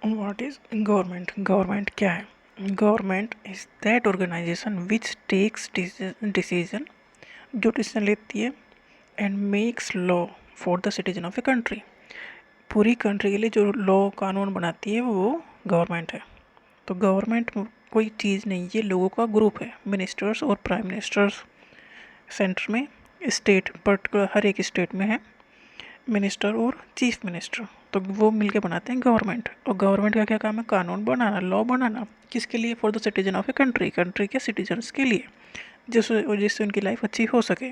What is government? Government क्या है? Government is that organization which takes decision, जो decision लेती है, and makes law for the citizen of a country. पूरी country के लिए जो लॉ कानून बनाती है वो गवर्नमेंट है। तो गवर्नमेंट कोई चीज़ नहीं, ये लोगों का ग्रुप है। मिनिस्टर्स और प्राइम मिनिस्टर्स सेंटर में, स्टेट पर्टिकुलर हर एक स्टेट में है मिनिस्टर और चीफ मिनिस्टर, तो वो मिलके बनाते हैं गवर्नमेंट। और गवर्नमेंट का क्या काम है? कानून बनाना, लॉ बनाना। किसके लिए? For the citizen of a country, country के सिटीजन्स के लिए, जिससे उनकी लाइफ अच्छी हो सके।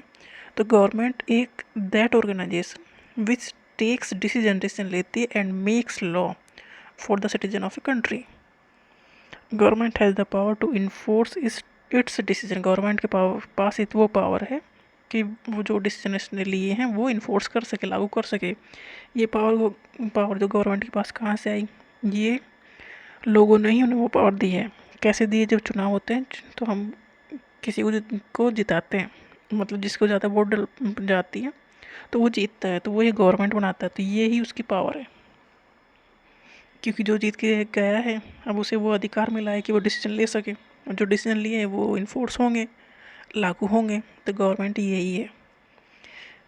तो गवर्नमेंट एक that organization which takes decision लेती है and makes law for the citizen of a country. Government has the power to enforce its decision. Government के पास वो पावर है कि वो जो डिसीजन इसने लिए हैं वो इन्फोर्स कर सके, लागू कर सके। ये पावर जो गवर्नमेंट के पास कहाँ से आई? ये लोगों ने ही उन्हें वो पावर दी है। कैसे दी है? जब चुनाव होते हैं तो हम किसी को जिताते हैं, मतलब जिसको ज़्यादा वोट जाती है तो वो जीतता है, तो वो ये गवर्नमेंट बनाता है। तो ये ही उसकी पावर है, क्योंकि जो जीत के गया है अब उसे वो अधिकार मिला है कि वो डिसीजन ले सके, और जो डिसीजन लिए हैं वो इन्फोर्स होंगे, लागू होंगे। तो गवर्नमेंट यही है।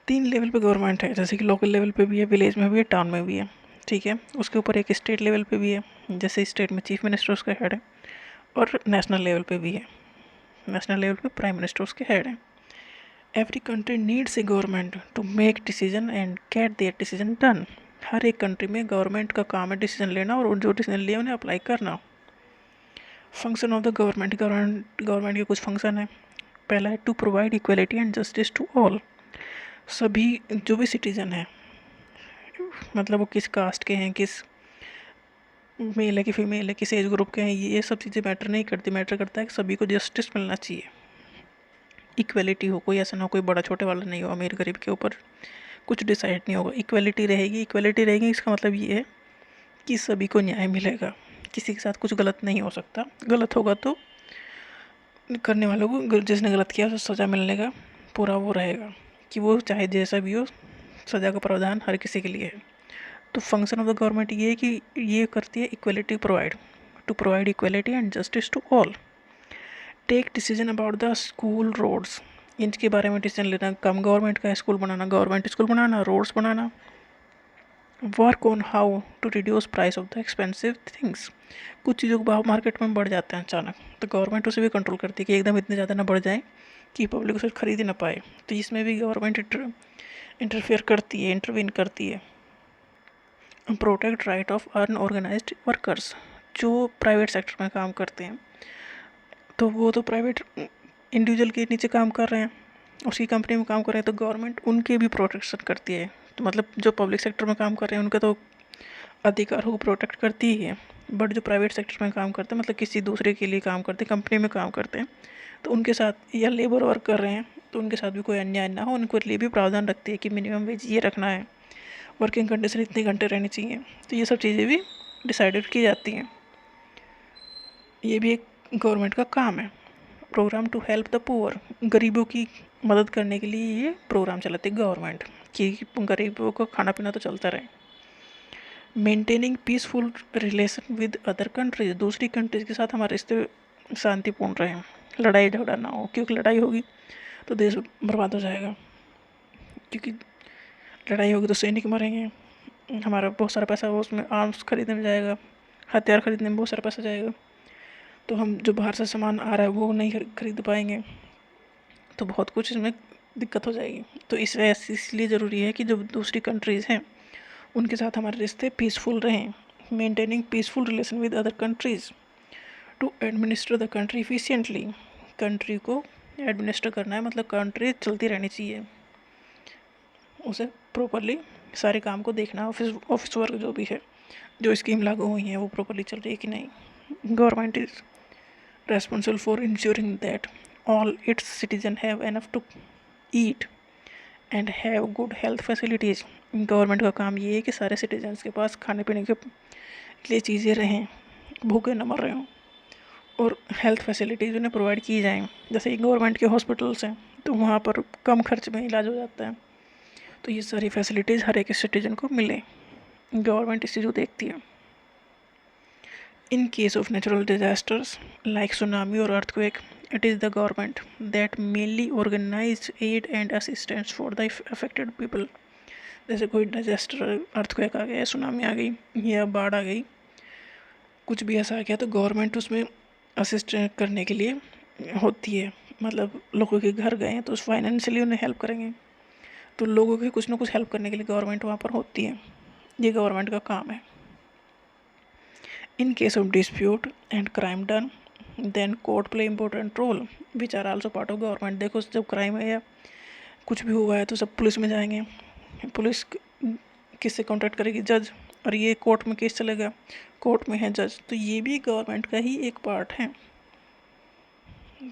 3 लेवल पे गवर्नमेंट है, जैसे कि लोकल लेवल पे भी है, विलेज में भी है, टाउन में भी है। ठीक है, उसके ऊपर एक स्टेट लेवल पे भी है, जैसे स्टेट में चीफ मिनिस्टर उसका हेड है, और नेशनल लेवल पे भी है, नेशनल लेवल पे प्राइम मिनिस्टर उसके हेड है। Every country needs a government to make decision and get their decision done. हर एक कंट्री में गवर्नमेंट का काम है डिसीजन लेना और जो डिसीजन लिए उन्हें अप्लाई करना। Function of the government, government के कुछ फंक्शन है। पहला है to provide equality and justice to all. सभी जो भी सिटीजन है, मतलब वो किस कास्ट के हैं, किस मेल है कि फीमेल है, किस एज ग्रुप के हैं, ये सब चीज़ें मैटर नहीं करती। मैटर करता है कि सभी को जस्टिस मिलना चाहिए, इक्वलिटी हो। कोई ऐसा ना हो कोई बड़ा छोटे वाला नहीं हो, अमीर गरीब के ऊपर कुछ डिसाइड नहीं होगा। इक्वलिटी रहेगी। इक्वलिटी रहेगी इसका मतलब ये है कि सभी को न्याय मिलेगा, किसी के साथ कुछ गलत नहीं हो सकता। गलत होगा तो करने वालों को, जिसने गलत किया उसे सज़ा मिलने का पूरा वो रहेगा, कि वो चाहे जैसा भी हो, सज़ा का प्रावधान हर किसी के लिए है। तो फंक्शन ऑफ द गवर्नमेंट ये है कि ये करती है equality provide, to provide equality and justice to all. Take decision about the school roads, इनके बारे में डिसीजन लेना काम गवर्नमेंट का है। स्कूल बनाना, गवर्नमेंट स्कूल बनाना, रोड्स बनाना। Work on how to reduce price of the expensive things. कुछ चीज़ों के भाव मार्केट में बढ़ जाते हैं अचानक, तो गवर्नमेंट उसे भी कंट्रोल करती है कि एकदम इतने ज़्यादा ना बढ़ जाए कि पब्लिक उसे खरीद ही ना पाए। तो इसमें भी गवर्नमेंट इंटरफेयर करती है, इंटरवीन करती है। Protect right of unorganised workers, जो प्राइवेट सेक्टर में काम करते हैं, तो वो तो प्राइवेट इंडिविजुअल के नीचे काम कर रहे हैं, उसकी कंपनी में काम कर रहे हैं, तो गवर्नमेंट उनके भी प्रोटेक्शन करती है। तो मतलब जो पब्लिक सेक्टर में काम कर रहे हैं उनका तो अधिकारों को प्रोटेक्ट करती ही है, बट जो प्राइवेट सेक्टर में काम करते हैं, मतलब किसी दूसरे के लिए काम करते हैं, कंपनी में काम करते हैं, तो उनके साथ, या लेबर वर्क कर रहे हैं, तो उनके साथ भी कोई अन्याय ना हो, उनको लिए भी प्रावधान रखती है कि मिनिमम वेज ये रखना है, वर्किंग कंडीशन इतने घंटे रहनी चाहिए। तो ये सब चीज़ें भी डिसाइडेड की जाती हैं। ये भी एक गवर्नमेंट का काम है। Program to help the poor, गरीबों की मदद करने के लिए ये प्रोग्राम चलाती है गवर्नमेंट, कि गरीबों को खाना पीना तो चलता रहे। Maintaining peaceful relation with other countries, दूसरी कंट्रीज के साथ हमारे रिश्ते शांतिपूर्ण रहें, लड़ाई झगड़ा ना हो, क्योंकि लड़ाई होगी तो देश बर्बाद हो जाएगा, क्योंकि लड़ाई होगी तो सैनिक मरेंगे, हमारा बहुत सारा पैसा उसमें आर्म्स खरीदने में जाएगा, हथियार खरीदने में बहुत सारा पैसा जाएगा, तो हम जो बाहर से सामान आ रहा है वो नहीं खरीद पाएंगे, तो बहुत कुछ इसमें दिक्कत हो जाएगी। तो इसलिए ज़रूरी है कि जो दूसरी कंट्रीज़ हैं उनके साथ हमारे रिश्ते पीसफुल रहें। Maintaining peaceful relation with other countries to administer the country efficiently, country को एडमिनिस्टर करना है, मतलब कंट्री चलती रहनी चाहिए, उसे प्रॉपरली सारे काम को देखना, ऑफिस वर्क जो भी है, जो स्कीम लागू हुई हैं वो प्रॉपरली चल रही है कि नहीं। Government is responsible for ensuring that all its citizens have enough to eat and have good health facilities। Government का काम ये है कि सारे सिटीजन्स के पास खाने पीने के लिए चीज़ें रहें, भूखे न मर रहे हों, और हेल्थ फैसिलिटीज़ उन्हें प्रोवाइड की जाएँ। जैसे गवर्नमेंट के हॉस्पिटल्स हैं तो वहाँ पर कम खर्च में इलाज हो जाता है, तो ये सारी फैसिलिटीज़ हर एक सिटीजन को मिले, गवर्नमेंट इस चीज़ को देखती है। In case of natural disasters like tsunami or earthquake, it is the government that mainly organize aid and assistance for the affected people. जैसे कोई डिजास्टर, अर्थक्वेक आ गया, सुनामी आ गई या बाढ़ आ गई, कुछ भी ऐसा आ गया तो गवर्नमेंट उसमें असिस्ट करने के लिए होती है। मतलब लोगों के घर गए हैं तो फाइनेंशियली उन्हें हेल्प करेंगे, तो लोगों की कुछ ना कुछ हेल्प करने के लिए गवर्नमेंट वहाँ पर होती है। ये गवर्नमेंट का काम है। In case of dispute and crime done, then court play important role, which are also part of government. देखो जब क्राइम है या कुछ भी हुआ है तो सब पुलिस में जाएंगे, पुलिस किससे कॉन्टेक्ट करेगी? जज। और ये कोर्ट में केस चलेगा, कोर्ट में है जज, तो ये भी गवर्नमेंट का ही एक पार्ट है।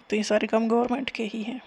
तो ये सारे काम गवर्नमेंट के ही हैं।